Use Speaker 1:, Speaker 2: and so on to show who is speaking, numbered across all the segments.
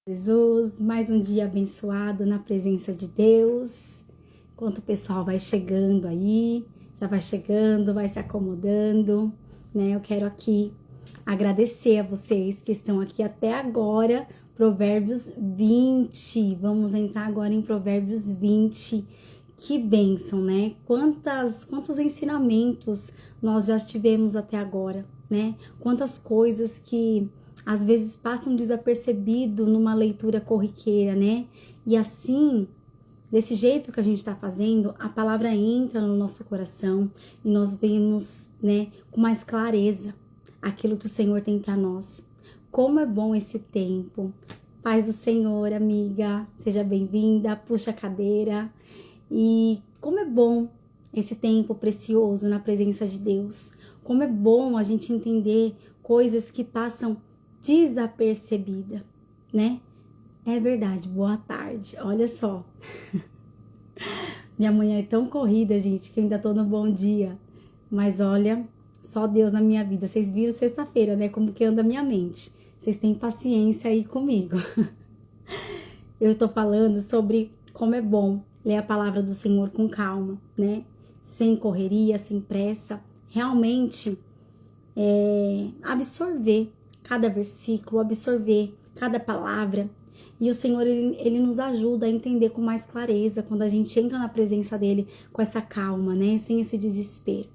Speaker 1: Jesus, mais um dia abençoado na presença de Deus. Enquanto o pessoal vai chegando aí, já vai chegando, vai se acomodando, né? Eu quero aqui agradecer a vocês que estão aqui até agora, Provérbios 20. Vamos entrar agora em Provérbios 20. Que bênção, né? Quantos ensinamentos nós já tivemos até agora, né? Quantas coisas que às vezes passam desapercebido numa leitura corriqueira, né? E assim, desse jeito que a gente está fazendo, a palavra entra no nosso coração e nós vemos, né, com mais clareza aquilo que o Senhor tem para nós. Como é bom esse tempo. Paz do Senhor, amiga, seja bem-vinda, puxa a cadeira. E como é bom esse tempo precioso na presença de Deus. Como é bom a gente entender coisas que passam desapercebida, né? É verdade, boa tarde. Olha só. Minha manhã é tão corrida, gente, que eu ainda tô no bom dia. Mas olha, só Deus na minha vida. Vocês viram sexta-feira, né? Como que anda a minha mente. Vocês têm paciência aí comigo. Eu tô falando sobre como é bom ler a palavra do Senhor com calma, né? Sem correria, sem pressa. Realmente absorver cada versículo, absorver cada palavra. E o Senhor, ele nos ajuda a entender com mais clareza quando a gente entra na presença dele com essa calma, né? Sem esse desespero.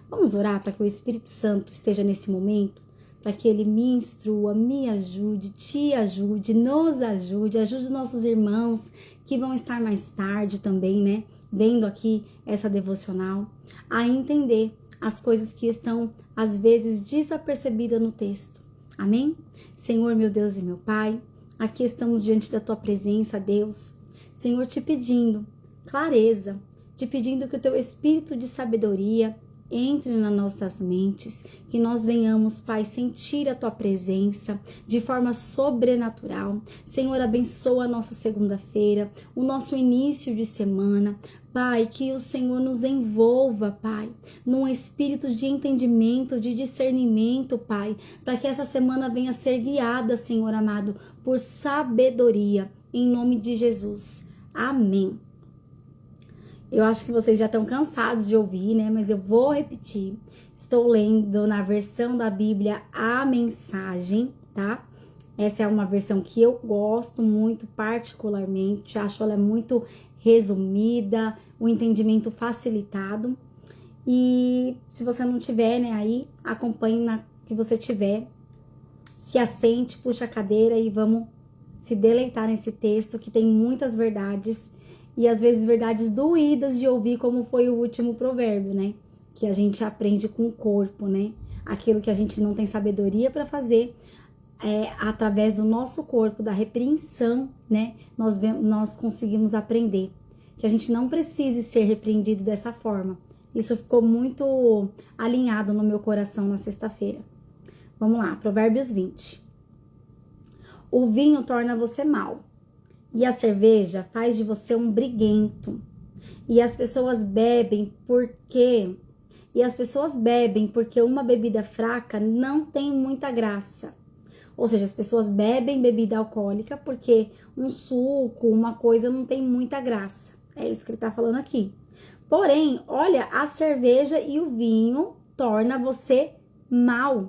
Speaker 1: Vamos orar para que o Espírito Santo esteja nesse momento, para que ele me instrua, me ajude, te ajude, nos ajude, ajude os nossos irmãos que vão estar mais tarde também, né? Vendo aqui essa devocional, a entender as coisas que estão, às vezes, desapercebidas no texto. Amém? Senhor, meu Deus e meu Pai, aqui estamos diante da Tua presença, Deus. Senhor, te pedindo clareza, te pedindo que o Teu Espírito de sabedoria entre nas nossas mentes, que nós venhamos, Pai, sentir a Tua presença de forma sobrenatural. Senhor, abençoa a nossa segunda-feira, o nosso início de semana. Pai, que o Senhor nos envolva, Pai, num espírito de entendimento, de discernimento, Pai, para que essa semana venha ser guiada, Senhor amado, por sabedoria, em nome de Jesus. Amém. Eu acho que vocês já estão cansados de ouvir, né? Mas eu vou repetir. Estou lendo na versão da Bíblia A Mensagem, tá? Essa é uma versão que eu gosto muito, particularmente. Acho ela muito resumida, o entendimento facilitado. E se você não tiver, né, aí, acompanhe na que você tiver. Se assente, puxa a cadeira e vamos se deleitar nesse texto que tem muitas verdades. E às vezes verdades doídas de ouvir, como foi o último provérbio, né? Que a gente aprende com o corpo, né? Aquilo que a gente não tem sabedoria para fazer, através do nosso corpo, da repreensão, né? Nós conseguimos aprender. Que a gente não precise ser repreendido dessa forma. Isso ficou muito alinhado no meu coração na sexta-feira. Vamos lá, Provérbios 20. O vinho torna você mau. E a cerveja faz de você um briguento. E as pessoas bebem porque uma bebida fraca não tem muita graça. Ou seja, as pessoas bebem bebida alcoólica porque um suco, uma coisa não tem muita graça. É isso que ele está falando aqui. Porém, olha, a cerveja e o vinho torna você mau.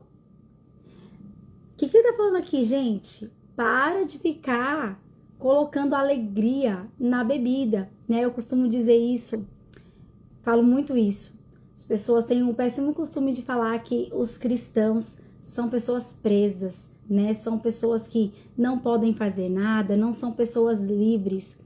Speaker 1: O que ele está falando aqui, gente? Para de ficar colocando alegria na bebida, né? Eu costumo dizer isso, falo muito isso. As pessoas têm um péssimo costume de falar que os cristãos são pessoas presas, né? São pessoas que não podem fazer nada, não são pessoas livres.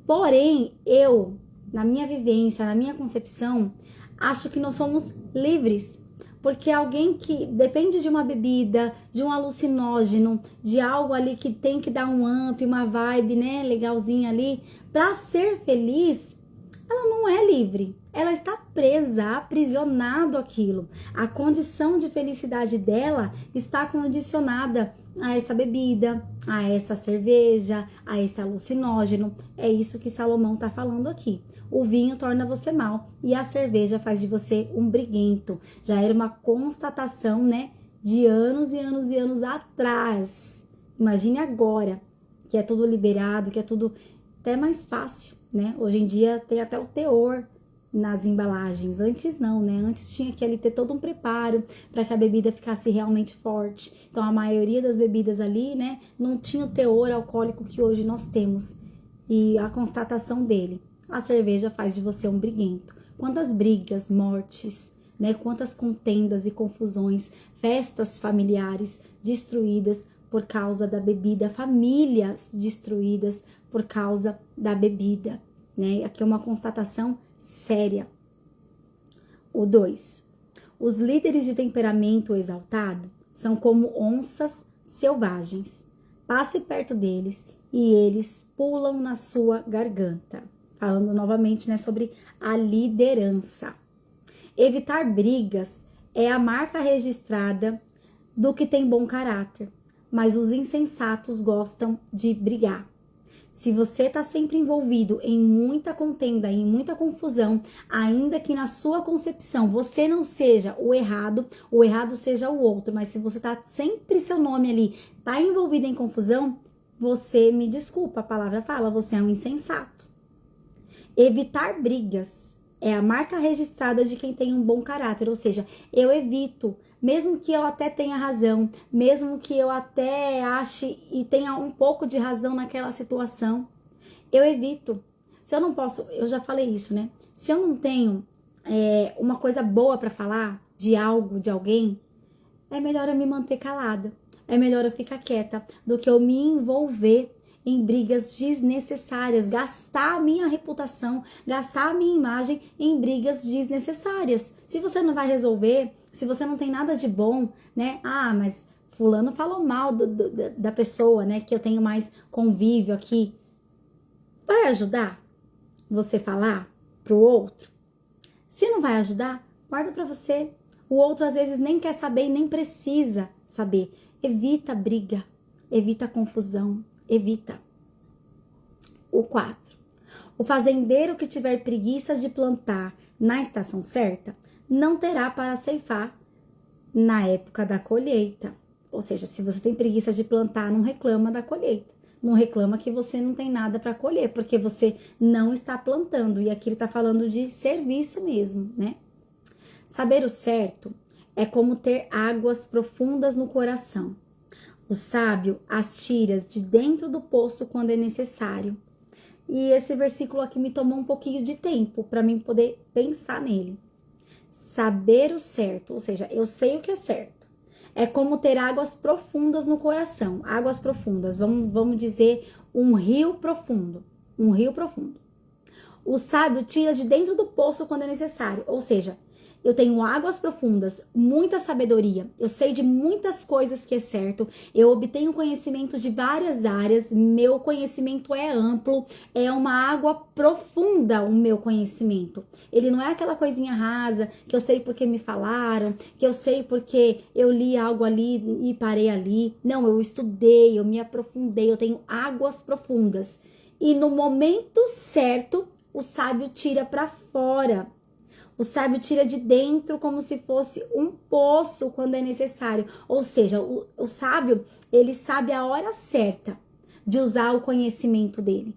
Speaker 1: Porém, eu, na minha vivência, na minha concepção, acho que nós somos livres. Porque alguém que depende de uma bebida, de um alucinógeno, de algo ali que tem que dar um up, uma vibe, né, legalzinha ali, para ser feliz, ela não é livre. Ela está presa, aprisionado àquilo. A condição de felicidade dela está condicionada a essa bebida, a essa cerveja, a esse alucinógeno. É isso que Salomão está falando aqui. O vinho torna você mau e a cerveja faz de você um briguento. Já era uma constatação, né, de anos e anos e anos atrás. Imagine agora que é tudo liberado, que é tudo até mais fácil, né? Hoje em dia tem até o teor nas embalagens. Antes não, né? Antes tinha que ali ter todo um preparo para que a bebida ficasse realmente forte. Então a maioria das bebidas ali, né, não tinha o teor alcoólico que hoje nós temos. E a constatação dele, a cerveja faz de você um briguento. Quantas brigas, mortes, né? Quantas contendas e confusões, festas familiares destruídas por causa da bebida, famílias destruídas por causa da bebida, né? Aqui é uma constatação séria. O 2. Os líderes de temperamento exaltado são como onças selvagens. Passe perto deles e eles pulam na sua garganta. Falando novamente, né, sobre a liderança. Evitar brigas é a marca registrada do que tem bom caráter, mas os insensatos gostam de brigar. Se você está sempre envolvido em muita contenda, em muita confusão, ainda que na sua concepção você não seja o errado seja o outro, mas se você está sempre seu nome ali, está envolvido em confusão, você, me desculpa, a palavra fala, você é um insensato. Evitar brigas é a marca registrada de quem tem um bom caráter, ou seja, eu evito, mesmo que eu até tenha razão, mesmo que eu até ache e tenha um pouco de razão naquela situação, eu evito. Se eu não posso, eu já falei isso, né? Se eu não tenho uma coisa boa para falar de algo, de alguém, é melhor eu me manter calada, é melhor eu ficar quieta do que eu me envolver em brigas desnecessárias, gastar a minha reputação, gastar a minha imagem em brigas desnecessárias. Se você não vai resolver, se você não tem nada de bom, né? Ah, mas fulano falou mal da pessoa, né? Que eu tenho mais convívio aqui. Vai ajudar você falar pro outro? Se não vai ajudar, guarda pra você. O outro às vezes nem quer saber e nem precisa saber. Evita briga, evita confusão. Evita. O 4. O fazendeiro que tiver preguiça de plantar na estação certa, não terá para ceifar na época da colheita. Ou seja, se você tem preguiça de plantar, não reclama da colheita. Não reclama que você não tem nada para colher, porque você não está plantando. E aqui ele está falando de serviço mesmo, né? Saber o certo é como ter águas profundas no coração. O sábio as tira de dentro do poço quando é necessário. E esse versículo aqui me tomou um pouquinho de tempo para mim poder pensar nele. Saber o certo, ou seja, eu sei o que é certo. É como ter águas profundas no coração. Águas profundas, vamos dizer um rio profundo. Um rio profundo. O sábio tira de dentro do poço quando é necessário, ou seja, eu tenho águas profundas, muita sabedoria, eu sei de muitas coisas que é certo, eu obtenho conhecimento de várias áreas, meu conhecimento é amplo, é uma água profunda o meu conhecimento. Ele não é aquela coisinha rasa, que eu sei porque me falaram, que eu sei porque eu li algo ali e parei ali. Não, eu estudei, eu me aprofundei, eu tenho águas profundas. E no momento certo, o sábio tira para fora. O sábio tira de dentro como se fosse um poço quando é necessário. Ou seja, o sábio, ele sabe a hora certa de usar o conhecimento dele.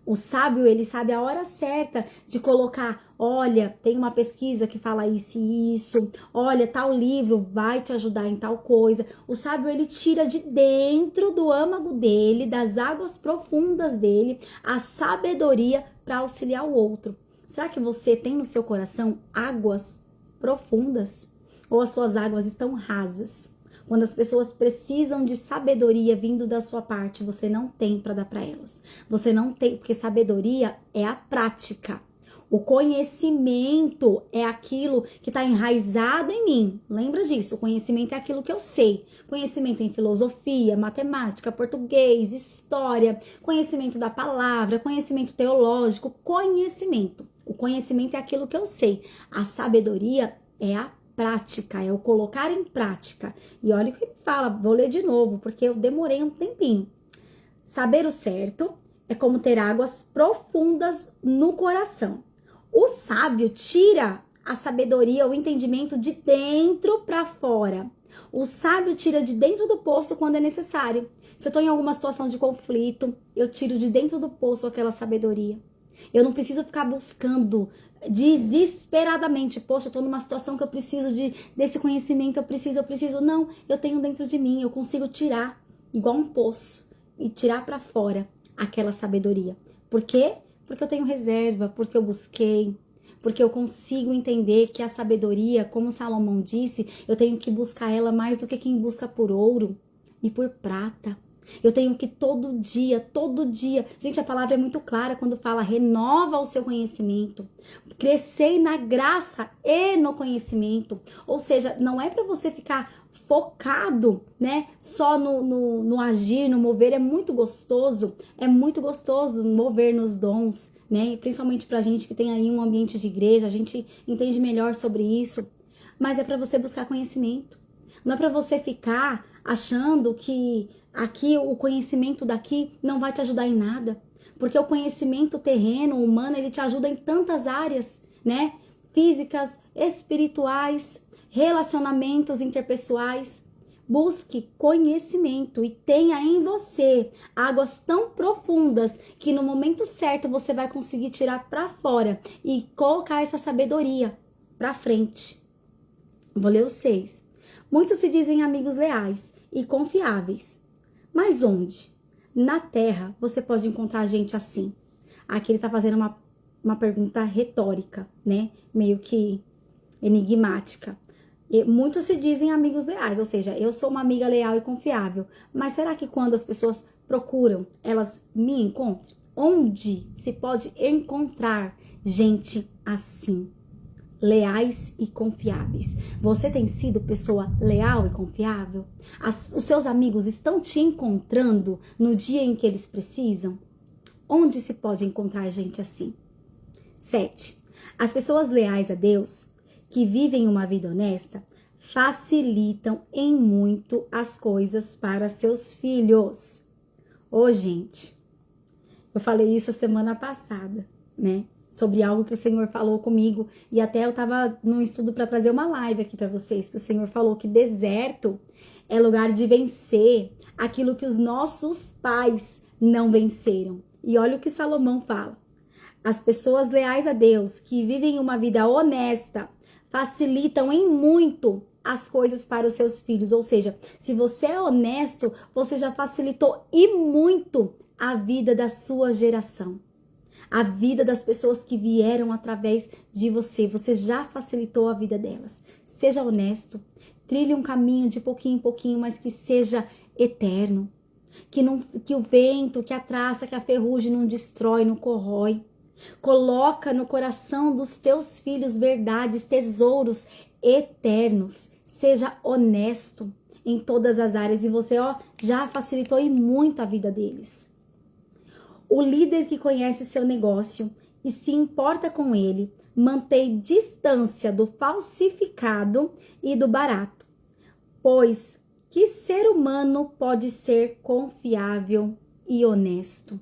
Speaker 1: O sábio, ele sabe a hora certa de colocar, olha, tem uma pesquisa que fala isso e isso, olha, tal livro vai te ajudar em tal coisa. O sábio, ele tira de dentro do âmago dele, das águas profundas dele, a sabedoria para auxiliar o outro. Será que você tem no seu coração águas profundas? Ou as suas águas estão rasas? Quando as pessoas precisam de sabedoria vindo da sua parte, você não tem para dar para elas. Você não tem, porque sabedoria é a prática. O conhecimento é aquilo que está enraizado em mim. Lembra disso? O conhecimento é aquilo que eu sei. Conhecimento em filosofia, matemática, português, história, conhecimento da palavra, conhecimento teológico, conhecimento. O conhecimento é aquilo que eu sei. A sabedoria é a prática, é o colocar em prática. E olha o que ele fala, vou ler de novo, porque eu demorei um tempinho. Saber o certo é como ter águas profundas no coração. O sábio tira a sabedoria, o entendimento de dentro para fora. O sábio tira de dentro do poço quando é necessário. Se eu estou em alguma situação de conflito, eu tiro de dentro do poço aquela sabedoria. Eu não preciso ficar buscando desesperadamente. Poxa, eu estou numa situação que eu preciso desse conhecimento, eu preciso. Não, eu tenho dentro de mim, eu consigo tirar, igual um poço, e tirar para fora aquela sabedoria. Por quê? Porque eu tenho reserva, porque eu busquei, porque eu consigo entender que a sabedoria, como Salomão disse, eu tenho que buscar ela mais do que quem busca por ouro e por prata. Eu tenho que todo dia, gente, a palavra é muito clara quando fala renova o seu conhecimento, crescei na graça e no conhecimento, ou seja, não é para você ficar focado, né, só no agir, no mover, é muito gostoso mover nos dons, né, principalmente pra gente que tem aí um ambiente de igreja, a gente entende melhor sobre isso, mas é para você buscar conhecimento, não é para você ficar achando que aqui o conhecimento daqui não vai te ajudar em nada, porque o conhecimento terreno, humano, ele te ajuda em tantas áreas, né? Físicas, espirituais, relacionamentos interpessoais. Busque conhecimento e tenha em você águas tão profundas que no momento certo você vai conseguir tirar para fora e colocar essa sabedoria para frente. Vou ler os 6. Muitos se dizem amigos leais e confiáveis. Mas onde? Na terra você pode encontrar gente assim. Aqui ele tá fazendo uma pergunta retórica, né? Meio que enigmática. E muitos se dizem amigos leais, ou seja, eu sou uma amiga leal e confiável. Mas será que quando as pessoas procuram, elas me encontram? Onde se pode encontrar gente assim? Leais e confiáveis. Você tem sido pessoa leal e confiável? Os seus amigos estão te encontrando no dia em que eles precisam? Onde se pode encontrar gente assim? 7. As pessoas leais a Deus, que vivem uma vida honesta, facilitam em muito as coisas para seus filhos. Ô, gente, eu falei isso a semana passada, né? Sobre algo que o Senhor falou comigo, e até eu tava num estudo para trazer uma live aqui para vocês, que o Senhor falou que deserto é lugar de vencer aquilo que os nossos pais não venceram. E olha o que Salomão fala. As pessoas leais a Deus, que vivem uma vida honesta, facilitam em muito as coisas para os seus filhos. Ou seja, se você é honesto, você já facilitou e muito a vida da sua geração. A vida das pessoas que vieram através de você. Você já facilitou a vida delas. Seja honesto. Trilhe um caminho de pouquinho em pouquinho, mas que seja eterno. Que o vento, que a traça, que a ferrugem não destrói, não corrói. Coloca no coração dos teus filhos verdades, tesouros eternos. Seja honesto em todas as áreas. E você, já facilitou e muito a vida deles. O líder que conhece seu negócio e se importa com ele, mantém distância do falsificado e do barato. Pois que ser humano pode ser confiável e honesto?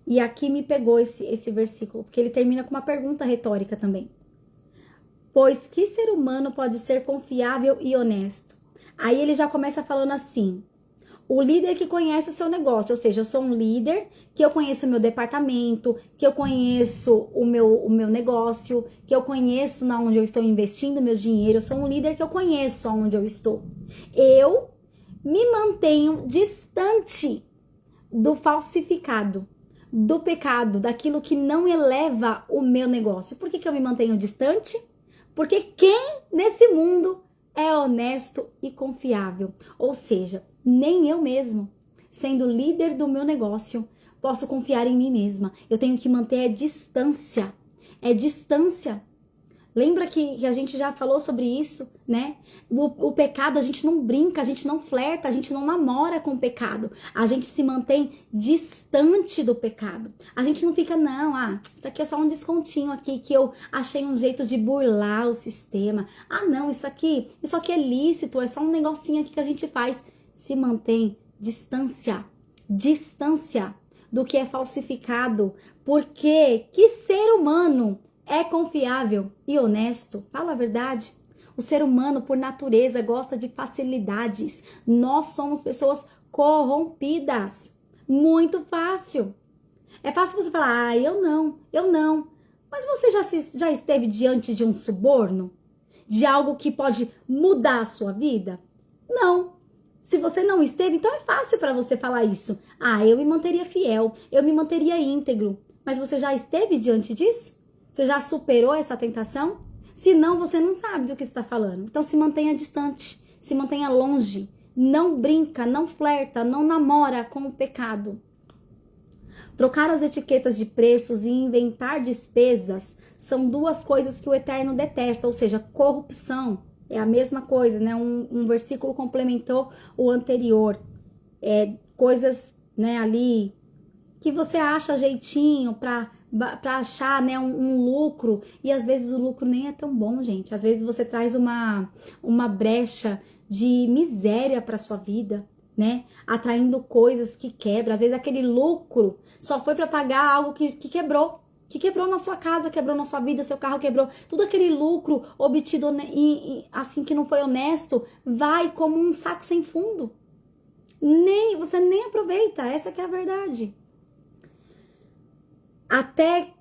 Speaker 1: E aqui me pegou esse versículo, porque ele termina com uma pergunta retórica também. Pois que ser humano pode ser confiável e honesto? Aí ele já começa falando assim. O líder que conhece o seu negócio, ou seja, eu sou um líder que eu conheço o meu departamento, que eu conheço o meu negócio, que eu conheço na onde eu estou investindo meu dinheiro, eu sou um líder que eu conheço aonde eu estou. Eu me mantenho distante do falsificado, do pecado, daquilo que não eleva o meu negócio. Por que eu me mantenho distante? Porque quem nesse mundo é honesto e confiável? Ou seja, nem eu mesmo, sendo líder do meu negócio, posso confiar em mim mesma. Eu tenho que manter a distância. É distância. Lembra que a gente já falou sobre isso, né? O pecado, a gente não brinca, a gente não flerta, a gente não namora com o pecado. A gente se mantém distante do pecado. A gente não fica, não, isso aqui é só um descontinho aqui que eu achei um jeito de burlar o sistema. Não, isso aqui é lícito, é só um negocinho aqui que a gente faz. Se mantém distância do que é falsificado. Porque que ser humano é confiável e honesto? Fala a verdade. O ser humano, por natureza, gosta de facilidades. Nós somos pessoas corrompidas. Muito fácil. É fácil você falar, eu não. Mas você já esteve diante de um suborno? De algo que pode mudar a sua vida? Não. Se você não esteve, então é fácil para você falar isso. Eu me manteria fiel, eu me manteria íntegro. Mas você já esteve diante disso? Você já superou essa tentação? Se não, você não sabe do que está falando. Então se mantenha distante, se mantenha longe. Não brinca, não flerta, não namora com o pecado. Trocar as etiquetas de preços e inventar despesas são duas coisas que o Eterno detesta, ou seja, corrupção. É a mesma coisa, né? Um versículo complementou o anterior. Coisas, né, ali que você acha jeitinho para achar, né, um lucro, e às vezes o lucro nem é tão bom, gente. Às vezes você traz uma brecha de miséria para sua vida, né? Atraindo coisas que quebram. Às vezes aquele lucro só foi para pagar algo que quebrou. Que quebrou na sua casa, quebrou na sua vida, seu carro quebrou. Tudo aquele lucro obtido assim que não foi honesto, vai como um saco sem fundo. Você nem aproveita, essa que é a verdade. Até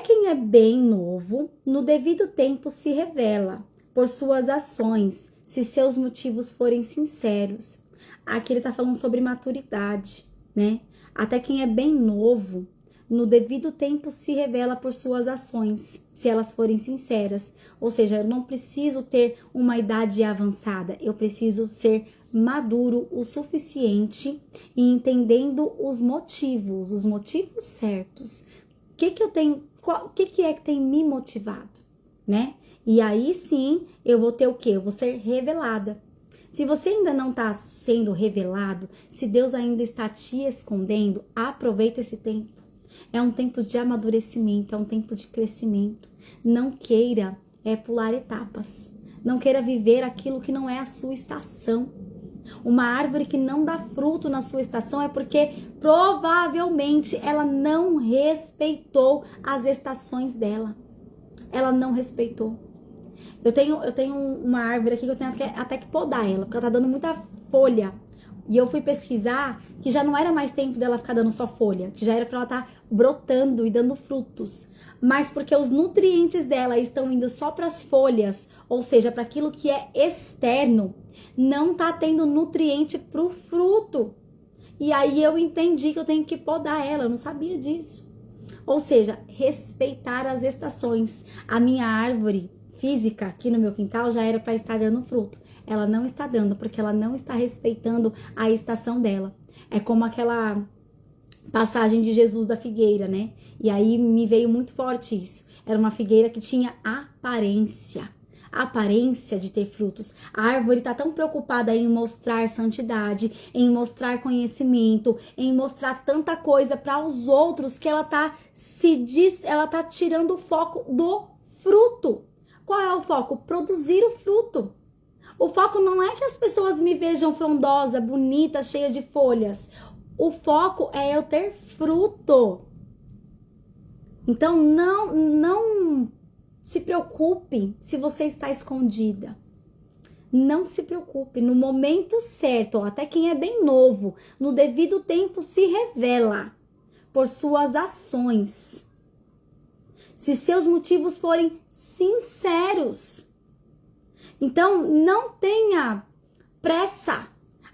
Speaker 1: quem é bem novo, no devido tempo se revela por suas ações, se seus motivos forem sinceros. Aqui ele tá falando sobre maturidade, né? Até quem é bem novo, no devido tempo se revela por suas ações, se elas forem sinceras. Ou seja, eu não preciso ter uma idade avançada, eu preciso ser maduro o suficiente e entendendo os motivos certos. O que eu tenho, o que é que tem me motivado, né? E aí sim, eu vou ter o quê? Eu vou ser revelada. Se você ainda não está sendo revelado, se Deus ainda está te escondendo, aproveita esse tempo. É um tempo de amadurecimento, é um tempo de crescimento. Não queira pular etapas. Não queira viver aquilo que não é a sua estação. Uma árvore que não dá fruto na sua estação é porque provavelmente ela não respeitou as estações dela. Ela não respeitou. Eu tenho uma árvore aqui que eu tenho até que podar ela, porque ela tá dando muita folha. E eu fui pesquisar que já não era mais tempo dela ficar dando só folha, que já era para ela estar brotando e dando frutos. Mas porque os nutrientes dela estão indo só para as folhas, ou seja, para aquilo que é externo, não tá tendo nutriente para o fruto. E aí eu entendi que eu tenho que podar ela, eu não sabia disso. Ou seja, respeitar as estações. A minha árvore física aqui no meu quintal já era para estar dando fruto. Ela não está dando porque ela não está respeitando a estação dela. É como aquela passagem de Jesus da figueira, né? E aí me veio muito forte isso. Era uma figueira que tinha aparência de ter frutos. A árvore está tão preocupada em mostrar santidade, em mostrar conhecimento, em mostrar tanta coisa para os outros que ela tá tirando o foco do fruto. Qual é o foco? Produzir o fruto. O foco não é que as pessoas me vejam frondosa, bonita, cheia de folhas. O foco é eu ter fruto. Então não se preocupe se você está escondida. Não se preocupe. No momento certo, até quem é bem novo, no devido tempo se revela por suas ações. Se seus motivos forem sinceros. Então, não tenha pressa.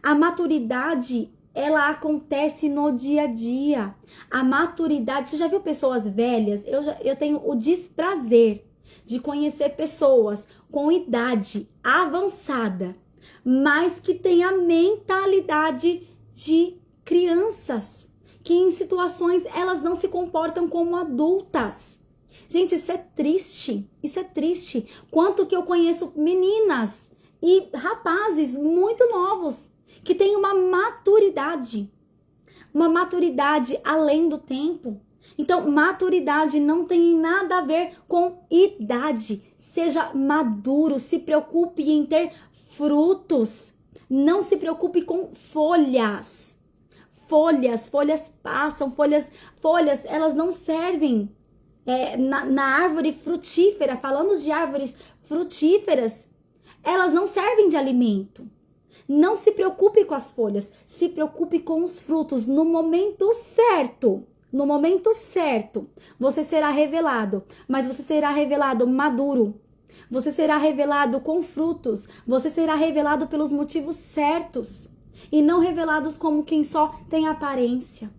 Speaker 1: A maturidade, ela acontece no dia a dia. A maturidade, você já viu pessoas velhas? Eu tenho o desprazer de conhecer pessoas com idade avançada, mas que têm a mentalidade de crianças, que em situações elas não se comportam como adultas. Gente, isso é triste, isso é triste. Quanto que eu conheço meninas e rapazes muito novos que têm uma maturidade além do tempo. Então, maturidade não tem nada a ver com idade. Seja maduro, se preocupe em ter frutos. Não se preocupe com folhas. Folhas passam, folhas, elas não servem. Na árvore frutífera, falando de árvores frutíferas, elas não servem de alimento. Não se preocupe com as folhas, se preocupe com os frutos. No momento certo, você será revelado, mas você será revelado maduro. Você será revelado com frutos, você será revelado pelos motivos certos e não revelados como quem só tem aparência.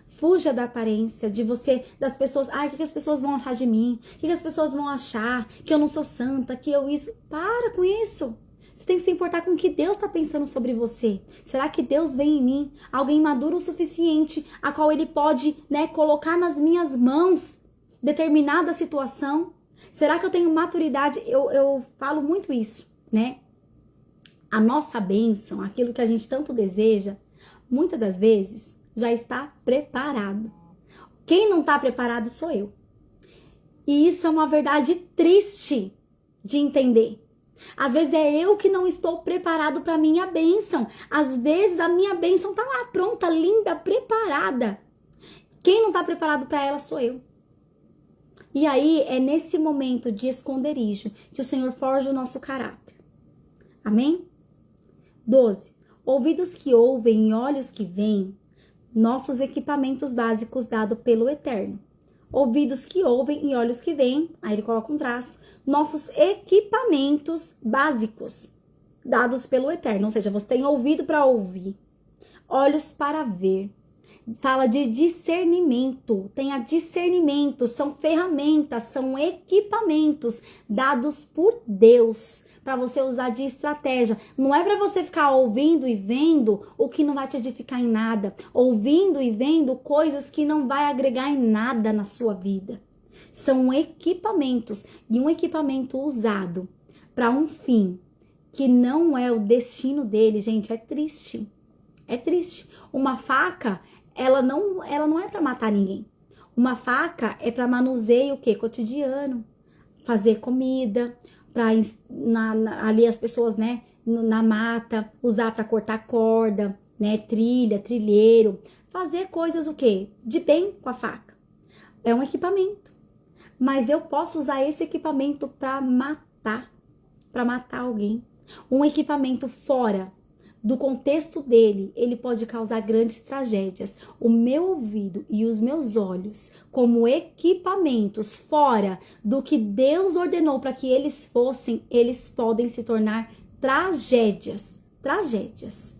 Speaker 1: Fuja da aparência de você, das pessoas. O que as pessoas vão achar de mim? O que as pessoas vão achar? Que eu não sou santa, que eu isso. Para com isso. Você tem que se importar com o que Deus está pensando sobre você. Será que Deus vê em mim alguém maduro o suficiente a qual Ele pode, colocar nas minhas mãos determinada situação? Será que eu tenho maturidade? Eu falo muito isso, né? A nossa bênção, aquilo que a gente tanto deseja, muitas das vezes já está preparado. Quem não está preparado sou eu. E isso é uma verdade triste de entender. Às vezes é eu que não estou preparado para a minha bênção. Às vezes a minha bênção está lá pronta, linda, preparada. Quem não está preparado para ela sou eu. E aí é nesse momento de esconderijo que o Senhor forja o nosso caráter. Amém? 12. Ouvidos que ouvem e olhos que veem, nossos equipamentos básicos dados pelo Eterno. Ouvidos que ouvem e olhos que veem, aí ele coloca um traço, nossos equipamentos básicos dados pelo Eterno. Ou seja, você tem ouvido para ouvir, olhos para ver. Fala de discernimento, tenha discernimento, são ferramentas, são equipamentos dados por Deus para você usar de estratégia. Não é para você ficar ouvindo e vendo o que não vai te edificar em nada, ouvindo e vendo coisas que não vai agregar em nada na sua vida. São equipamentos, e um equipamento usado para um fim que não é o destino dele, gente, é triste. É triste. Uma faca, ela não é para matar ninguém. Uma faca é para manuseio o quê? Cotidiano. Fazer comida, para ali as pessoas, na mata, usar para cortar corda, trilha, trilheiro. Fazer coisas o quê? De bem com a faca. É um equipamento. Mas eu posso usar esse equipamento para matar alguém. Um equipamento fora do contexto dele, ele pode causar grandes tragédias. O meu ouvido e os meus olhos, como equipamentos fora do que Deus ordenou para que eles fossem, eles podem se tornar tragédias. Tragédias.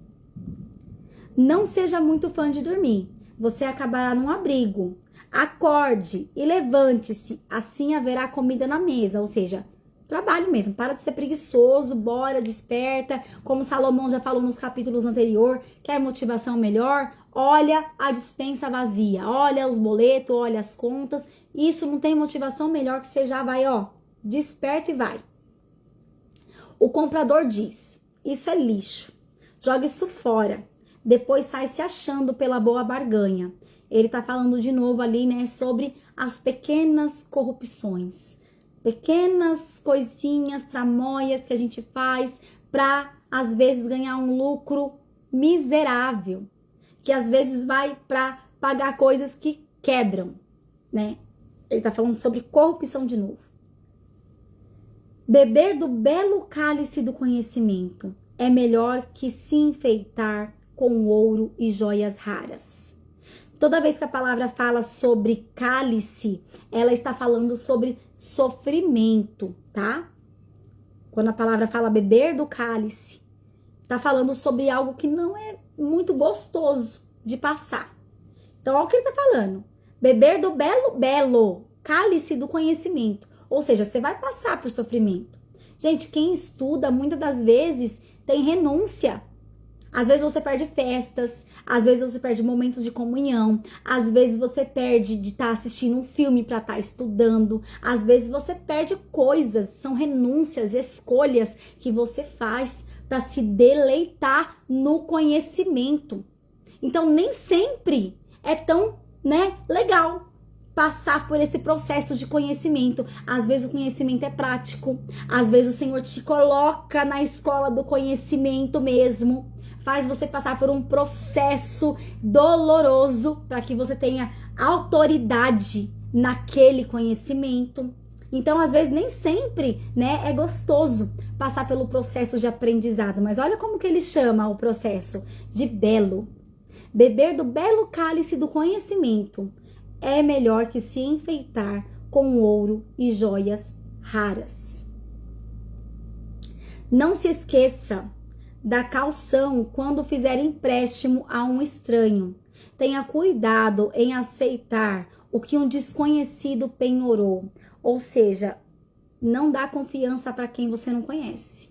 Speaker 1: Não seja muito fã de dormir. Você acabará num abrigo. Acorde e levante-se. Assim haverá comida na mesa. Ou seja, trabalho mesmo, para de ser preguiçoso, bora, desperta. Como Salomão já falou nos capítulos anteriores, quer motivação melhor? Olha a despensa vazia, olha os boletos, olha as contas. Isso não tem motivação melhor que você já vai, desperta e vai. O comprador diz, isso é lixo, joga isso fora. Depois sai se achando pela boa barganha. Ele tá falando de novo ali, sobre as pequenas corrupções. Pequenas coisinhas, tramóias que a gente faz para, às vezes, ganhar um lucro miserável. Que, às vezes, vai para pagar coisas que quebram, Ele tá falando sobre corrupção de novo. Beber do belo cálice do conhecimento é melhor que se enfeitar com ouro e joias raras. Toda vez que a palavra fala sobre cálice, ela está falando sobre sofrimento, tá? Quando a palavra fala beber do cálice, está falando sobre algo que não é muito gostoso de passar. Então, olha o que ele está falando. Beber do belo cálice do conhecimento. Ou seja, você vai passar por sofrimento. Gente, quem estuda, muitas das vezes, tem renúncia. Às vezes você perde festas, às vezes você perde momentos de comunhão, às vezes você perde de estar assistindo um filme para estar estudando, às vezes você perde coisas, são renúncias, escolhas que você faz para se deleitar no conhecimento. Então nem sempre é tão, legal passar por esse processo de conhecimento. Às vezes o conhecimento é prático, às vezes o Senhor te coloca na escola do conhecimento mesmo, faz você passar por um processo doloroso para que você tenha autoridade naquele conhecimento. Então, às vezes, nem sempre, né, é gostoso passar pelo processo de aprendizado. Mas olha como que ele chama o processo de belo. Beber do belo cálice do conhecimento é melhor que se enfeitar com ouro e joias raras. Não se esqueça da caução quando fizer empréstimo a um estranho. Tenha cuidado em aceitar o que um desconhecido penhorou. Ou seja, não dá confiança para quem você não conhece.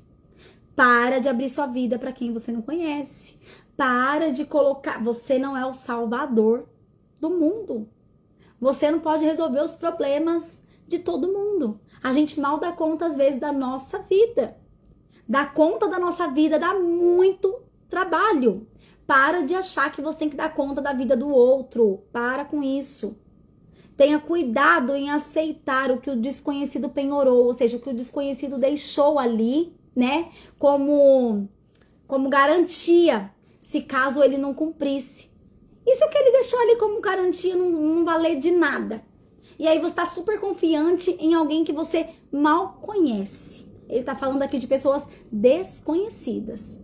Speaker 1: Para de abrir sua vida para quem você não conhece. Para de colocar... Você não é o salvador do mundo. Você não pode resolver os problemas de todo mundo. A gente mal dá conta, às vezes, da nossa vida. Dar conta da nossa vida dá muito trabalho. Para de achar que você tem que dar conta da vida do outro. Para com isso. Tenha cuidado em aceitar o que o desconhecido penhorou, ou seja, o que o desconhecido deixou ali, né? Como garantia, se caso ele não cumprisse. Isso que ele deixou ali como garantia não valer de nada. E aí você está super confiante em alguém que você mal conhece. Ele está falando aqui de pessoas desconhecidas.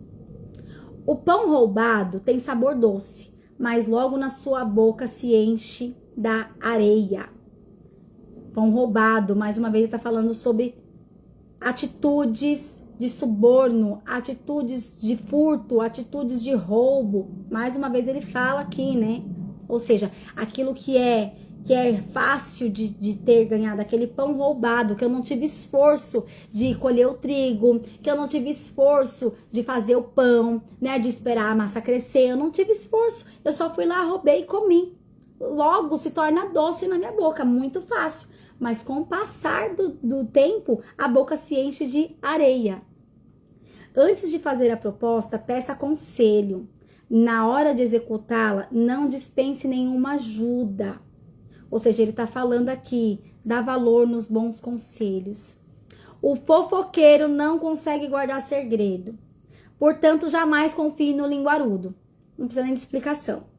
Speaker 1: O pão roubado tem sabor doce, mas logo na sua boca se enche da areia. Pão roubado, mais uma vez ele está falando sobre atitudes de suborno, atitudes de furto, atitudes de roubo. Mais uma vez ele fala aqui, né? Ou seja, aquilo que é fácil de ter ganhado, aquele pão roubado, que eu não tive esforço de colher o trigo, que eu não tive esforço de fazer o pão, né, de esperar a massa crescer, eu não tive esforço, eu só fui lá, roubei e comi. Logo se torna doce na minha boca, muito fácil, mas com o passar do tempo, a boca se enche de areia. Antes de fazer a proposta, peça conselho. Na hora de executá-la, não dispense nenhuma ajuda. Ou seja, ele está falando aqui, dá valor nos bons conselhos. O fofoqueiro não consegue guardar segredo. Portanto, jamais confie no linguarudo. Não precisa nem de explicação.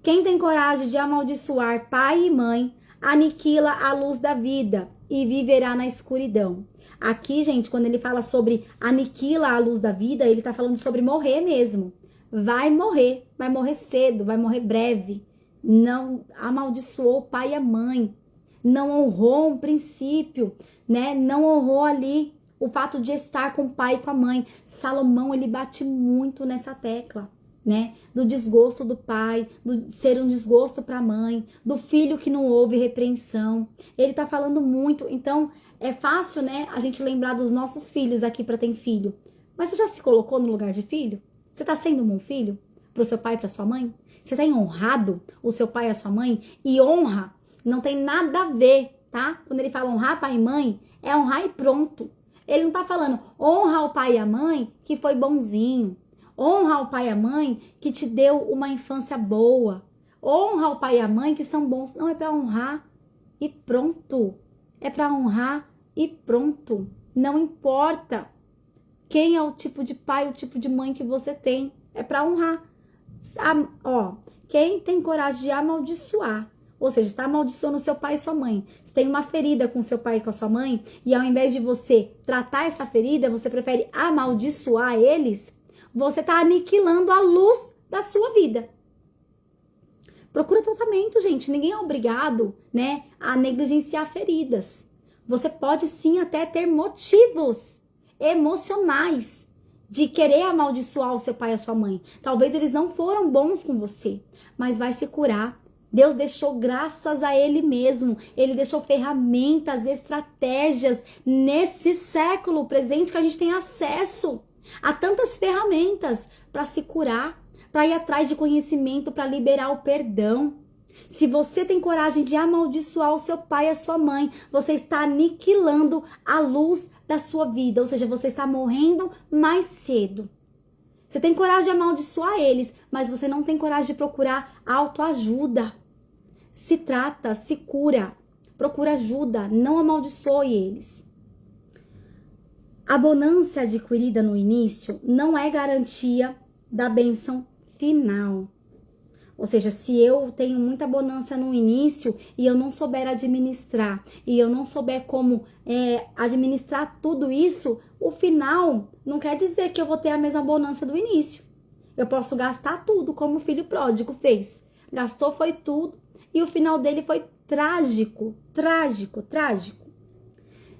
Speaker 1: Quem tem coragem de amaldiçoar pai e mãe, aniquila a luz da vida e viverá na escuridão. Aqui, gente, quando ele fala sobre aniquila a luz da vida, ele está falando sobre morrer mesmo. Vai morrer cedo, vai morrer breve. Não amaldiçoou o pai e a mãe, não honrou um princípio, né? Não honrou ali o fato de estar com o pai e com a mãe. Salomão, ele bate muito nessa tecla, né? Do desgosto do pai, do ser um desgosto para a mãe, do filho que não houve repreensão. Ele tá falando muito. Então, é fácil, né, a gente lembrar dos nossos filhos aqui para ter filho. Mas você já se colocou no lugar de filho? Você tá sendo um bom filho pro seu pai e pra sua mãe? Você tem honrado o seu pai e a sua mãe? E honra não tem nada a ver, tá? Quando ele fala honrar pai e mãe, é honrar e pronto. Ele não tá falando honra o pai e a mãe que foi bonzinho. Honra o pai e a mãe que te deu uma infância boa. Honra o pai e a mãe que são bons. Não, é pra honrar e pronto. É pra honrar e pronto. Não importa quem é o tipo de pai, o tipo de mãe que você tem. É pra honrar. Quem tem coragem de amaldiçoar, ou seja, está amaldiçoando seu pai e sua mãe, você tem uma ferida com seu pai e com a sua mãe, e ao invés de você tratar essa ferida, você prefere amaldiçoar eles, você está aniquilando a luz da sua vida. Procura tratamento, gente. Ninguém é obrigado, né, a negligenciar feridas. Você pode sim até ter motivos emocionais de querer amaldiçoar o seu pai e a sua mãe. Talvez eles não foram bons com você, mas vai se curar. Deus deixou graças a Ele mesmo. Ele deixou ferramentas, estratégias nesse século presente que a gente tem acesso a tantas ferramentas para se curar, para ir atrás de conhecimento, para liberar o perdão. Se você tem coragem de amaldiçoar o seu pai e a sua mãe, você está aniquilando a luz da sua vida, ou seja, você está morrendo mais cedo. Você tem coragem de amaldiçoar eles, mas você não tem coragem de procurar autoajuda. Se trata, se cura, procura ajuda, não amaldiçoe eles. A bonança adquirida no início não é garantia da bênção final. Ou seja, se eu tenho muita bonança no início e eu não souber administrar, e eu não souber como administrar tudo isso, o final não quer dizer que eu vou ter a mesma bonança do início. Eu posso gastar tudo, como o filho pródigo fez. Gastou foi tudo e o final dele foi trágico, trágico, trágico.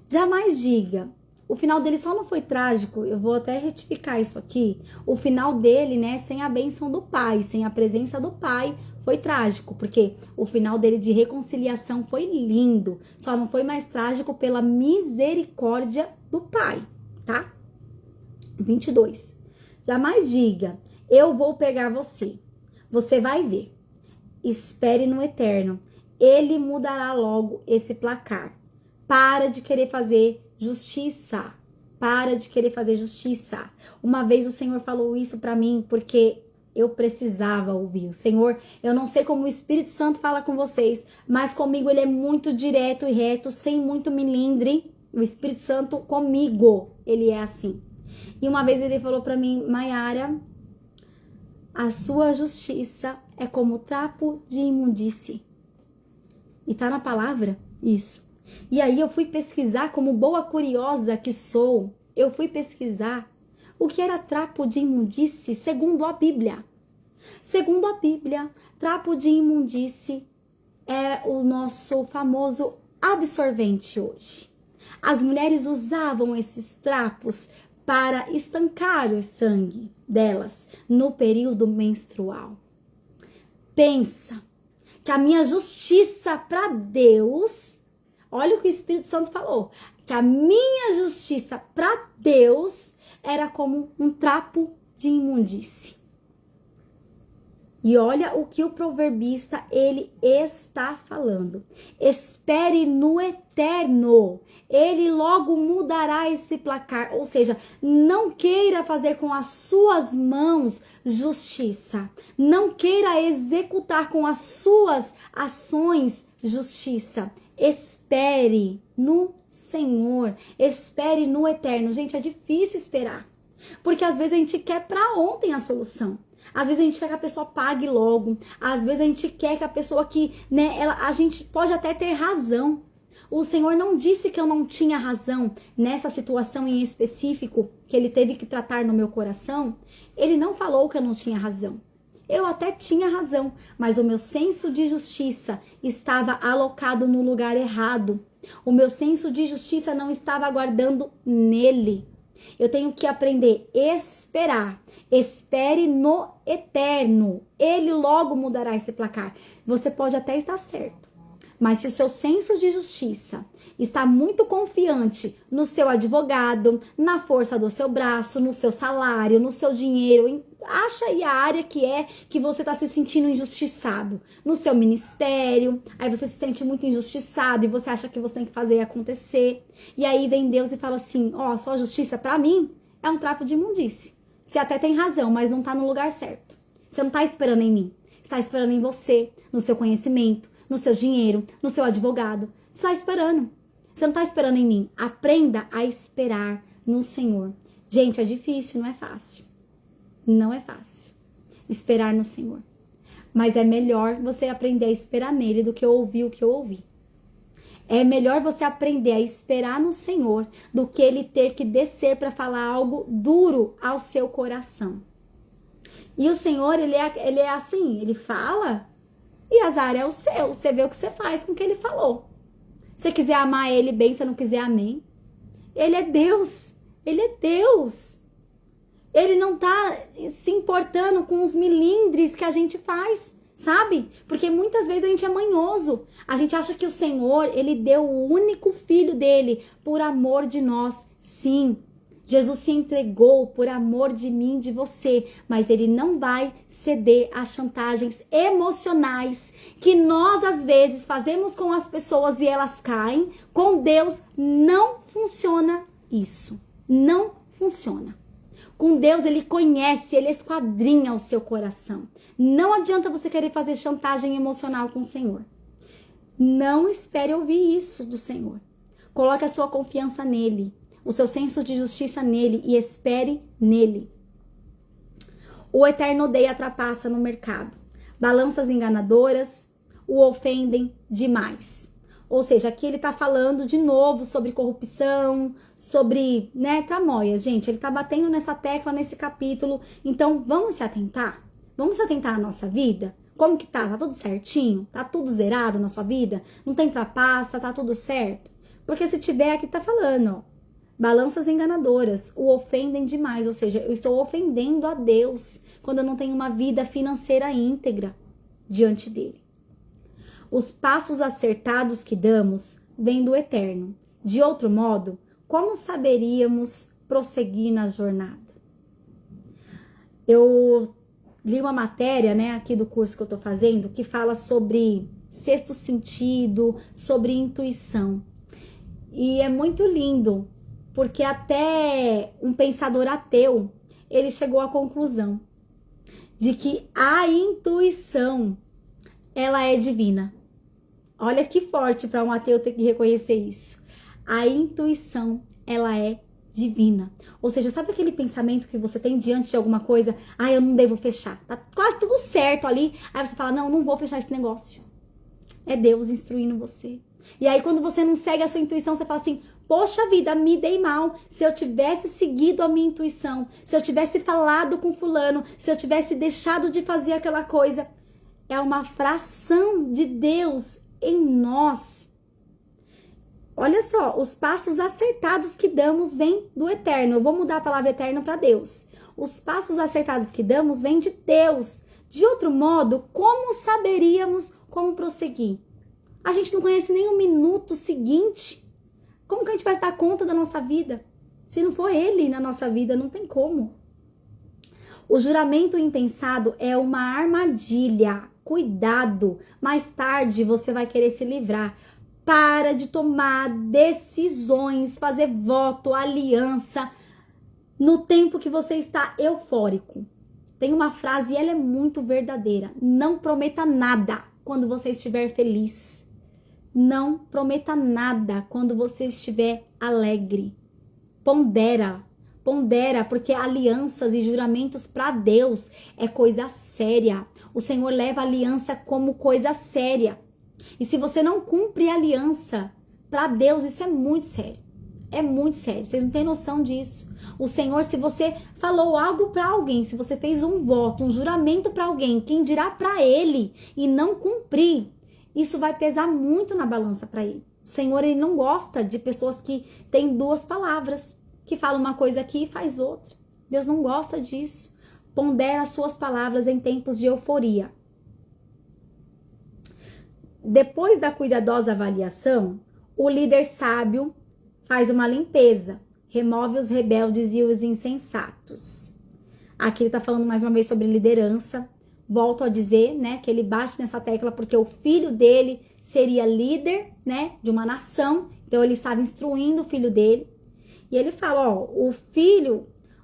Speaker 1: Jamais diga, o final dele só não foi trágico, eu vou até retificar isso aqui. O final dele, né, sem a bênção do pai, sem a presença do pai, foi trágico, porque o final dele de reconciliação foi lindo, só não foi mais trágico pela misericórdia do pai, tá? 22. Jamais diga, eu vou pegar você. Você vai ver. Espere no eterno. Ele mudará logo esse placar. Para de querer fazer justiça. Para de querer fazer justiça. Uma vez o Senhor falou isso para mim porque eu precisava ouvir. O Senhor, eu não sei como o Espírito Santo fala com vocês, mas comigo ele é muito direto e reto, sem muito milindre. O Espírito Santo comigo, ele é assim. E uma vez ele falou para mim, Maiara, a sua justiça é como trapo de imundície. E tá na palavra isso. E aí eu fui pesquisar, como boa curiosa que sou, eu fui pesquisar o que era trapo de imundície segundo a Bíblia. Segundo a Bíblia, trapo de imundície é o nosso famoso absorvente hoje. As mulheres usavam esses trapos para estancar o sangue delas no período menstrual. Pensa que a minha justiça para Deus, olha o que o Espírito Santo falou, que a minha justiça para Deus era como um trapo de imundície. E olha o que o proverbista ele está falando. Espere no eterno. Ele logo mudará esse placar. Ou seja, não queira fazer com as suas mãos justiça. Não queira executar com as suas ações justiça. Espere no Senhor. Espere no eterno. Gente, é difícil esperar. Porque às vezes a gente quer para ontem a solução. Às vezes a gente quer que a pessoa pague logo. Às vezes a gente quer que a pessoa que, né, a gente pode até ter razão. O Senhor não disse que eu não tinha razão nessa situação em específico que Ele teve que tratar no meu coração. Ele não falou que eu não tinha razão. Eu até tinha razão, mas o meu senso de justiça estava alocado no lugar errado. O meu senso de justiça não estava aguardando nele. Eu tenho que aprender a esperar. Espere no eterno. Ele logo mudará esse placar. Você pode até estar certo. Mas se o seu senso de justiça está muito confiante no seu advogado, na força do seu braço, no seu salário, no seu dinheiro, acha aí a área que você está se sentindo injustiçado. No seu ministério, aí você se sente muito injustiçado e você acha que você tem que fazer acontecer. E aí vem Deus e fala assim, ó, sua justiça para mim é um trapo de imundície. Você até tem razão, mas não está no lugar certo. Você não está esperando em mim. Você está esperando em você, no seu conhecimento, no seu dinheiro, no seu advogado. Você está esperando. Você não está esperando em mim. Aprenda a esperar no Senhor. Gente, é difícil, não é fácil. Não é fácil esperar no Senhor. Mas é melhor você aprender a esperar nele do que ouvir o que eu ouvi. É melhor você aprender a esperar no Senhor do que ele ter que descer para falar algo duro ao seu coração. E o Senhor, ele é assim, ele fala e azar é o seu. Você vê o que você faz com o que ele falou. Se você quiser amar ele bem, se não quiser, amém. Ele é Deus. Ele é Deus. Ele não tá se importando com os milindres que a gente faz, sabe? Porque muitas vezes a gente é manhoso. A gente acha que o Senhor, ele deu o único filho dele por amor de nós. Sim, Jesus se entregou por amor de mim, de você, mas ele não vai ceder às chantagens emocionais que nós às vezes fazemos com as pessoas e elas caem. Com Deus não funciona isso. Não funciona. Com Deus, ele conhece, ele esquadrinha o seu coração. Não adianta você querer fazer chantagem emocional com o Senhor. Não espere ouvir isso do Senhor. Coloque a sua confiança nele, o seu senso de justiça nele e espere nele. O eterno odeia a trapaça no mercado, balanças enganadoras o ofendem demais. Ou seja, aqui ele tá falando de novo sobre corrupção, sobre, né, tramóias. Gente, ele tá batendo nessa tecla nesse capítulo. Então, vamos se atentar? Vamos se atentar à nossa vida? Como que tá? Tá tudo certinho? Tá tudo zerado na sua vida? Não tem trapaça? Tá tudo certo? Porque se tiver, aqui tá falando, ó, balanças enganadoras o ofendem demais. Ou seja, eu estou ofendendo a Deus quando eu não tenho uma vida financeira íntegra diante dele. Os passos acertados que damos vêm do eterno. De outro modo, como saberíamos prosseguir na jornada? Eu li uma matéria, né, aqui do curso que eu tô fazendo, que fala sobre sexto sentido, sobre intuição. E é muito lindo, porque até um pensador ateu, ele chegou à conclusão de que a intuição, ela é divina. Olha que forte para um ateu ter que reconhecer isso. A intuição, ela é divina. Ou seja, sabe aquele pensamento que você tem diante de alguma coisa? Ah, eu não devo fechar. Tá quase tudo certo ali. Aí você fala, não vou fechar esse negócio. É Deus instruindo você. E aí quando você não segue a sua intuição, você fala assim, poxa vida, me dei mal. Se eu tivesse seguido a minha intuição, se eu tivesse falado com fulano, se eu tivesse deixado de fazer aquela coisa. É uma fração de Deus em nós. Olha só, os passos acertados que damos vêm do eterno. Eu vou mudar a palavra eterno para Deus. Os passos acertados que damos vêm de Deus. De outro modo, como saberíamos como prosseguir? A gente não conhece nem um minuto seguinte. Como que a gente vai dar conta da nossa vida? Se não for Ele na nossa vida, não tem como. O juramento impensado é uma armadilha. Cuidado, mais tarde você vai querer se livrar. Para de tomar decisões, fazer voto, aliança no tempo que você está eufórico. Tem uma frase e ela é muito verdadeira. Não prometa nada quando você estiver feliz. Não prometa nada quando você estiver alegre. Pondera, porque alianças e juramentos para Deus é coisa séria. O Senhor leva a aliança como coisa séria. E se você não cumpre a aliança, para Deus isso é muito sério. É muito sério. Vocês não têm noção disso. O Senhor, se você falou algo para alguém, se você fez um voto, um juramento para alguém, quem dirá para Ele e não cumprir, isso vai pesar muito na balança para Ele. O Senhor, Ele não gosta de pessoas que têm duas palavras, que falam uma coisa aqui e faz outra. Deus não gosta disso. Pondera as suas palavras em tempos de euforia. Depois da cuidadosa avaliação, o líder sábio faz uma limpeza, remove os rebeldes e os insensatos. Aqui ele está falando mais uma vez sobre liderança. Volto a dizer, né, que ele bate nessa tecla porque o filho dele seria líder, né, de uma nação. Então ele estava instruindo o filho dele. E ele fala, ó,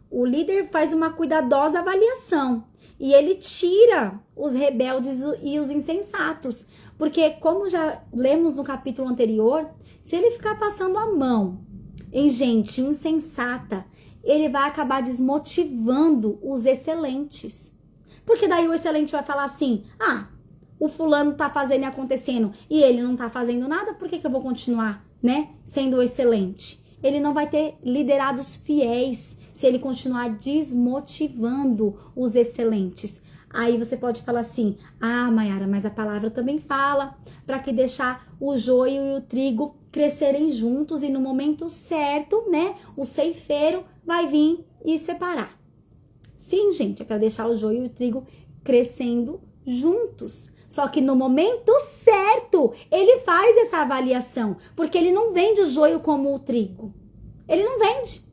Speaker 1: o líder faz uma cuidadosa avaliação e ele tira os rebeldes e os insensatos. Porque, como já lemos no capítulo anterior, se ele ficar passando a mão em gente insensata, ele vai acabar desmotivando os excelentes. Porque daí o excelente vai falar assim, o fulano tá fazendo e acontecendo e ele não tá fazendo nada, por que eu vou continuar, né, sendo o excelente? Ele não vai ter liderados fiéis se ele continuar desmotivando os excelentes. Aí você pode falar assim, Mayara, mas a palavra também fala para que deixar o joio e o trigo crescerem juntos e no momento certo, né, o ceifeiro vai vir e separar. Sim, gente, é para deixar o joio e o trigo crescendo juntos. Só que no momento certo, ele faz essa avaliação, porque ele não vende o joio como o trigo. Ele não vende.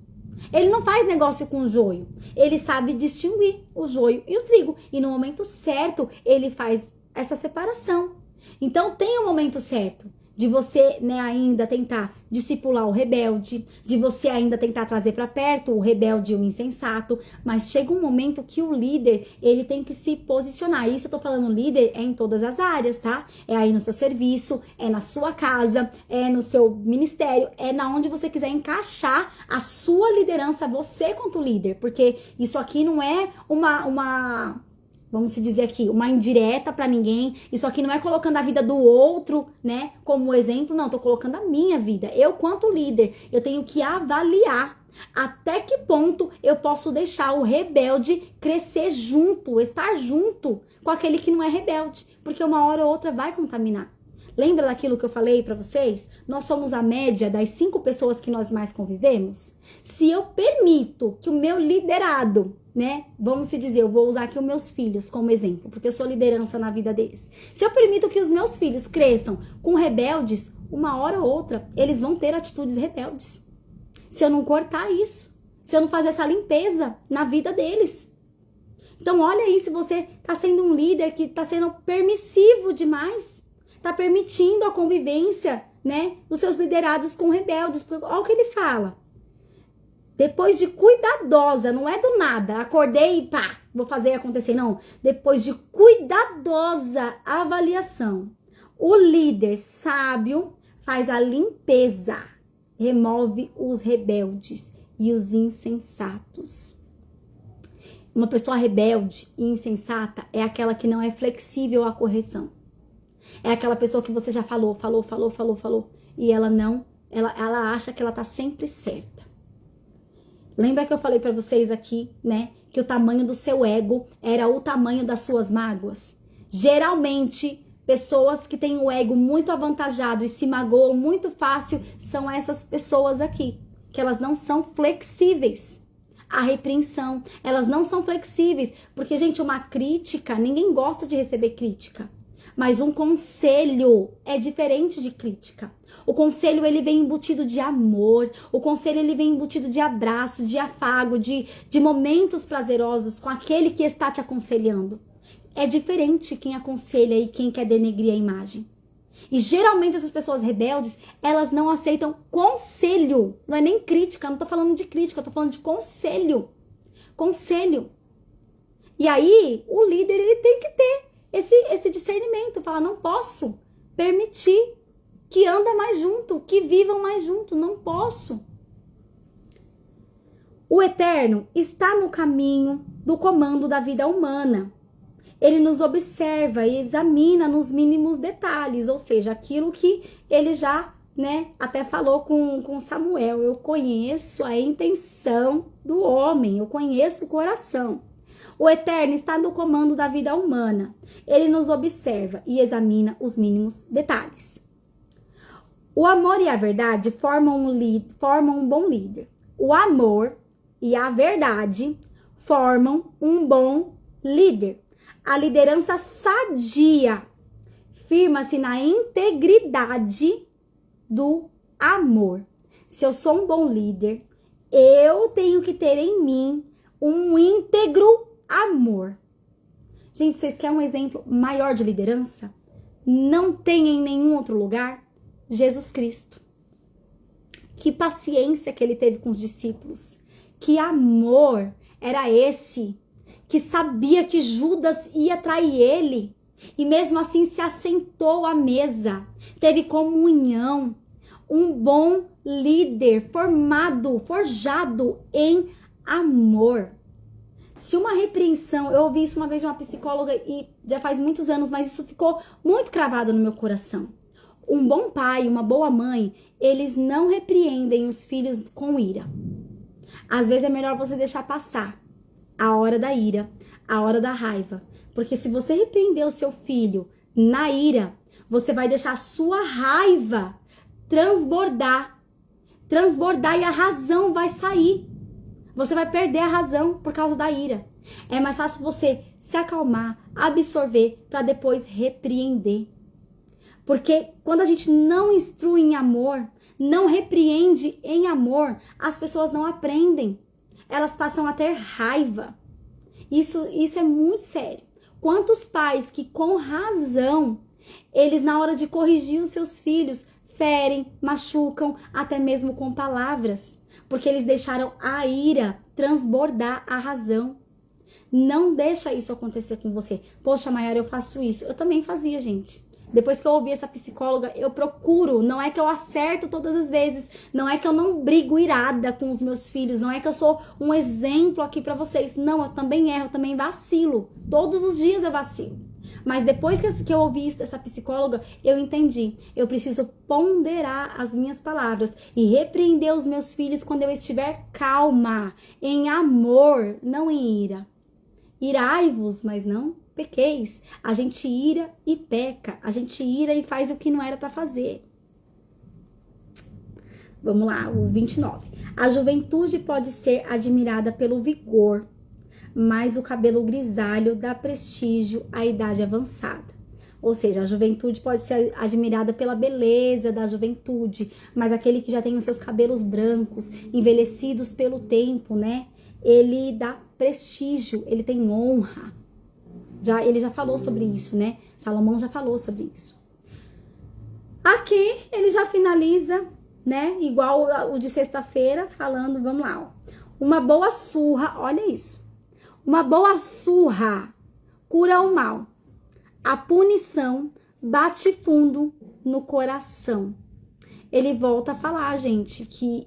Speaker 1: Ele não faz negócio com o joio. Ele sabe distinguir o joio e o trigo. E no momento certo, ele faz essa separação. Então, tem o momento certo de você, né, ainda tentar discipular o rebelde, de você ainda tentar trazer para perto o rebelde e o insensato, mas chega um momento que o líder, ele tem que se posicionar. Isso eu tô falando líder é em todas as áreas, tá? É aí no seu serviço, é na sua casa, é no seu ministério, é na onde você quiser encaixar a sua liderança, você quanto líder, porque isso aqui não é vamos se dizer aqui, uma indireta pra ninguém. Isso aqui não é colocando a vida do outro, né, como exemplo, não, tô colocando a minha vida. Eu, quanto líder, eu tenho que avaliar até que ponto eu posso deixar o rebelde crescer junto, estar junto com aquele que não é rebelde, porque uma hora ou outra vai contaminar. Lembra daquilo que eu falei pra vocês? Nós somos a média das 5 pessoas que nós mais convivemos. Se eu permito que o meu liderado, né, vamos se dizer, eu vou usar aqui os meus filhos como exemplo, porque eu sou liderança na vida deles. Se eu permito que os meus filhos cresçam com rebeldes, uma hora ou outra eles vão ter atitudes rebeldes. Se eu não cortar isso, se eu não fazer essa limpeza na vida deles. Então olha aí se você tá sendo um líder que tá sendo permissivo demais. Tá permitindo a convivência, né, dos seus liderados com rebeldes. Porque olha o que ele fala. Depois de cuidadosa, não é do nada, acordei e pá, vou fazer acontecer, não. Depois de cuidadosa avaliação, o líder sábio faz a limpeza, remove os rebeldes e os insensatos. Uma pessoa rebelde e insensata é aquela que não é flexível à correção. É aquela pessoa que você já falou. E ela não, ela acha que ela tá sempre certa. Lembra que eu falei pra vocês aqui, né? Que o tamanho do seu ego era o tamanho das suas mágoas. Geralmente, pessoas que têm o ego muito avantajado e se magoam muito fácil são essas pessoas aqui. Que elas não são flexíveis à repreensão. Elas não são flexíveis. Porque, gente, uma crítica, ninguém gosta de receber crítica. Mas um conselho é diferente de crítica. O conselho, ele vem embutido de amor. O conselho, ele vem embutido de abraço, de afago, de momentos prazerosos com aquele que está te aconselhando. É diferente quem aconselha e quem quer denegrir a imagem. E geralmente essas pessoas rebeldes, elas não aceitam conselho. Não é nem crítica, não tô falando de crítica, eu tô falando de conselho. Conselho. E aí, o líder, ele tem que ter esse discernimento, falar, não posso permitir que andem mais junto, que vivam mais junto, não posso. O Eterno está no caminho do comando da vida humana. Ele nos observa e examina nos mínimos detalhes, ou seja, aquilo que ele já, né, até falou com Samuel. Eu conheço a intenção do homem, eu conheço o coração. O Eterno está no comando da vida humana. Ele nos observa e examina os mínimos detalhes. O amor e a verdade formam um bom líder. O amor e a verdade formam um bom líder. A liderança sadia firma-se na integridade do amor. Se eu sou um bom líder, eu tenho que ter em mim um íntegro amor. Gente, vocês querem um exemplo maior de liderança? Não tem em nenhum outro lugar? Jesus Cristo. Que paciência que ele teve com os discípulos. Que amor era esse, que sabia que Judas ia trair ele. E mesmo assim se assentou à mesa. Teve comunhão. Um bom líder forjado em amor. Se uma repreensão, eu ouvi isso uma vez de uma psicóloga e já faz muitos anos, mas isso ficou muito cravado no meu coração. Um bom pai, uma boa mãe, eles não repreendem os filhos com ira. Às vezes é melhor você deixar passar a hora da ira, a hora da raiva. Porque se você repreender o seu filho na ira, você vai deixar a sua raiva transbordar e a razão vai sair. Você vai perder a razão por causa da ira. É mais fácil você se acalmar, absorver, para depois repreender. Porque quando a gente não instrui em amor, não repreende em amor, as pessoas não aprendem. Elas passam a ter raiva. Isso é muito sério. Quantos pais que com razão, eles na hora de corrigir os seus filhos, ferem, machucam, até mesmo com palavras. Porque eles deixaram a ira transbordar a razão. Não deixa isso acontecer com você. Poxa, Maiara, eu faço isso. Eu também fazia, gente. Depois que eu ouvi essa psicóloga, eu procuro, não é que eu acerto todas as vezes, não é que eu não brigo irada com os meus filhos, não é que eu sou um exemplo aqui pra vocês. Não, eu também erro, eu também vacilo. Todos os dias eu vacilo. Mas depois que eu ouvi isso dessa psicóloga, eu entendi. Eu preciso ponderar as minhas palavras e repreender os meus filhos quando eu estiver calma, em amor, não em ira. Irai-vos, mas não pequeis. A gente ira e peca. A gente ira e faz o que não era para fazer. Vamos lá, o 29. A juventude pode ser admirada pelo vigor, mas o cabelo grisalho dá prestígio à idade avançada. Ou seja, a juventude pode ser admirada pela beleza da juventude, mas aquele que já tem os seus cabelos brancos, envelhecidos pelo tempo, né? Ele dá prestígio, ele tem honra. Ele já falou sobre isso, né? Salomão já falou sobre isso. Aqui ele já finaliza, né? Igual o de sexta-feira, falando, vamos lá, ó. Uma boa surra, olha isso. Uma boa surra cura o mal. A punição bate fundo no coração. Ele volta a falar, gente, que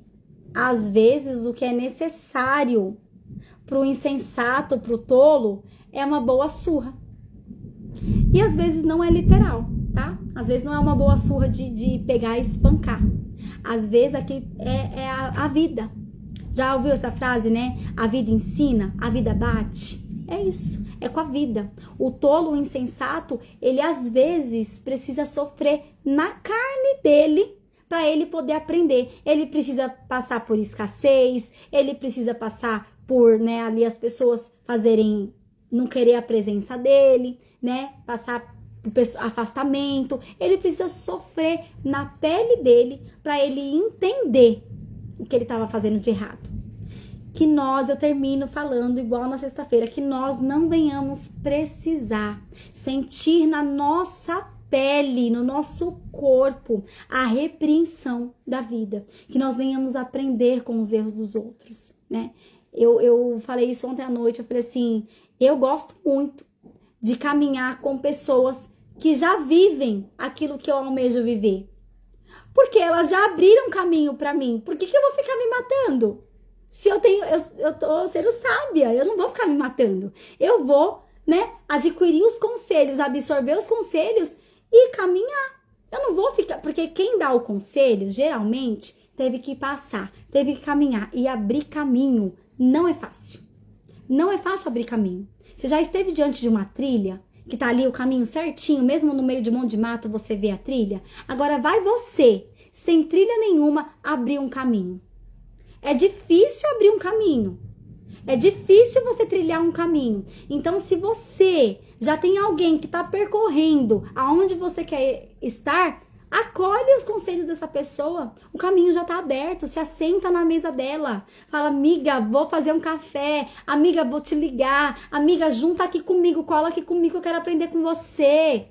Speaker 1: às vezes o que é necessário pro insensato, pro tolo, é uma boa surra. E às vezes não é literal, tá? Às vezes não é uma boa surra de pegar e espancar. Às vezes aqui é a vida. Já ouviu essa frase, né? A vida ensina, a vida bate. É isso, é com a vida. O tolo, o insensato, ele às vezes precisa sofrer na carne dele para ele poder aprender. Ele precisa passar por escassez, ele precisa passar por, né, ali as pessoas não querer a presença dele, né, passar por afastamento. Ele precisa sofrer na pele dele para ele entender o que ele estava fazendo de errado. Eu termino falando igual na sexta-feira, que nós não venhamos precisar sentir na nossa pele, no nosso corpo, a repreensão da vida. Que nós venhamos aprender com os erros dos outros, né? Eu falei isso ontem à noite, eu falei assim, eu gosto muito de caminhar com pessoas que já vivem aquilo que eu almejo viver. Porque elas já abriram caminho para mim. Por que eu vou ficar me matando? Se eu tô sendo sábia, eu não vou ficar me matando. Eu vou, né, adquirir os conselhos, absorver os conselhos e caminhar. Eu não vou ficar, porque quem dá o conselho, geralmente, teve que passar, teve que caminhar e abrir caminho. Não é fácil. Não é fácil abrir caminho. Você já esteve diante de uma trilha, que tá ali o caminho certinho, mesmo no meio de um monte de mato você vê a trilha? Agora vai você, sem trilha nenhuma, abrir um caminho. É difícil abrir um caminho. É difícil você trilhar um caminho. Então, se você já tem alguém que tá percorrendo aonde você quer estar, acolhe os conselhos dessa pessoa. O caminho já tá aberto. Se assenta na mesa dela. Fala, amiga, vou fazer um café. Amiga, vou te ligar. Amiga, junta aqui comigo, cola aqui comigo, eu quero aprender com você.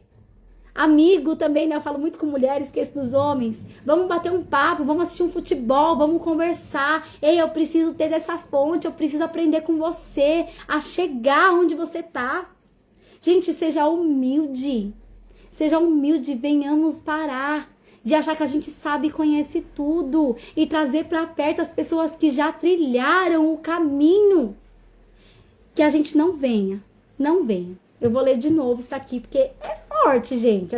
Speaker 1: Amigo também, né? Eu falo muito com mulheres, esqueço dos homens. Vamos bater um papo, vamos assistir um futebol, vamos conversar. Ei, eu preciso ter dessa fonte, eu preciso aprender com você a chegar onde você tá. Gente, seja humilde. Seja humilde, venhamos parar de achar que a gente sabe e conhece tudo e trazer para perto as pessoas que já trilharam o caminho. Que a gente não venha. Eu vou ler de novo isso aqui, porque é forte, gente.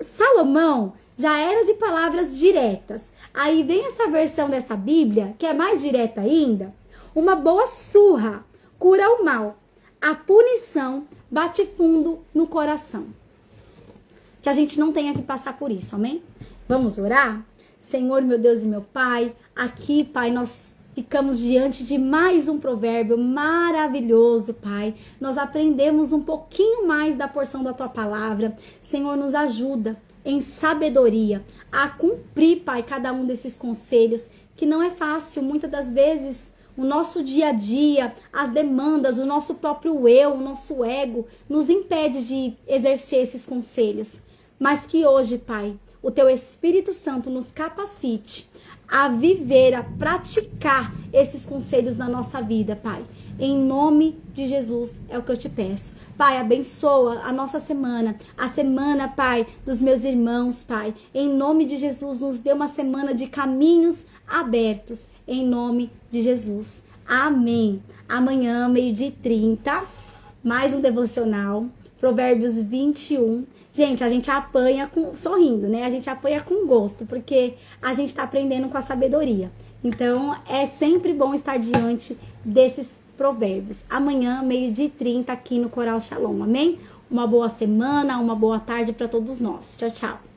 Speaker 1: Salomão já era de palavras diretas. Aí vem essa versão dessa Bíblia, que é mais direta ainda. Uma boa surra cura o mal. A punição bate fundo no coração. Que a gente não tenha que passar por isso, amém? Vamos orar? Senhor, meu Deus e meu Pai, aqui, Pai, nós ficamos diante de mais um provérbio maravilhoso, Pai. Nós aprendemos um pouquinho mais da porção da Tua palavra. Senhor, nos ajuda em sabedoria a cumprir, Pai, cada um desses conselhos, que não é fácil. Muitas das vezes, o nosso dia a dia, as demandas, o nosso próprio eu, o nosso ego, nos impede de exercer esses conselhos. Mas que hoje, Pai, o Teu Espírito Santo nos capacite a viver, a praticar esses conselhos na nossa vida, Pai. Em nome de Jesus é o que eu te peço. Pai, abençoa a nossa semana, a semana, Pai, dos meus irmãos, Pai. Em nome de Jesus, nos dê uma semana de caminhos abertos, em nome de Jesus. Amém. Amanhã, 12h30, mais um devocional, Provérbios 21. Gente, a gente apanha sorrindo, né? A gente apanha com gosto, porque a gente tá aprendendo com a sabedoria. Então, é sempre bom estar diante desses provérbios. Amanhã, 12h30, aqui no Coral Shalom. Amém? Uma boa semana, uma boa tarde para todos nós. Tchau, tchau.